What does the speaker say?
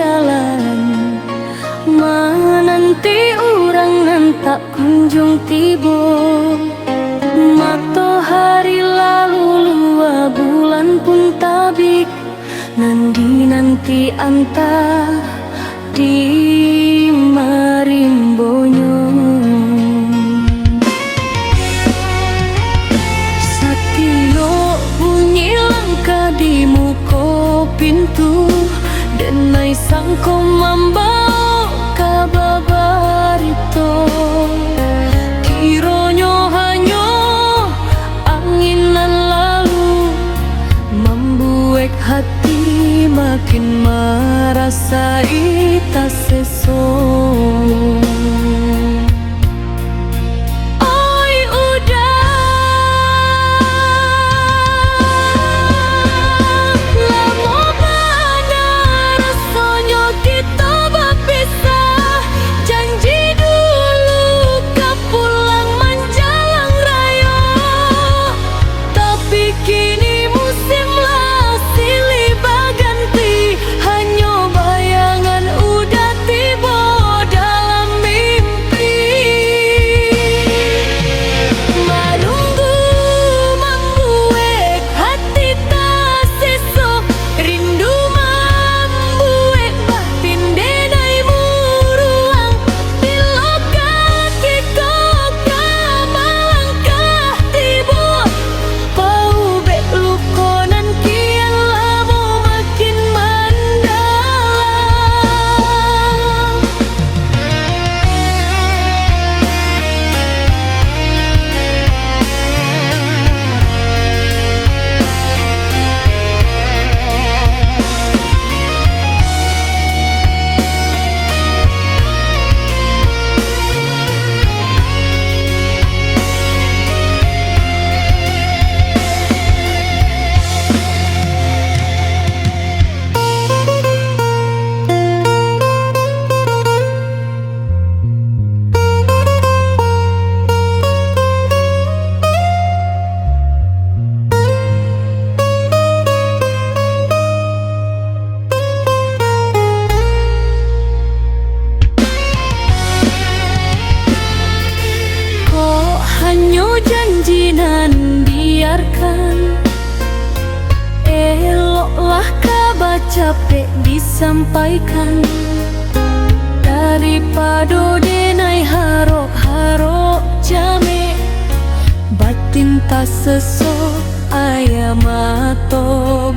jalan, menanti orang nan tak kunjung tiba. Matahari lalu lua bulan pun tabik, nanti anta di marimbonyo. Satio bunyi langkah di muka pintu, denai sangko mambau kababarito. Kironyo hanyo anginan lalu, membuat hati makin merasai tak sesong. Janji nan biarkan, eloklah kabar capek disampaikan, daripada denai harok-harok jame, batin tak sesok ayam atau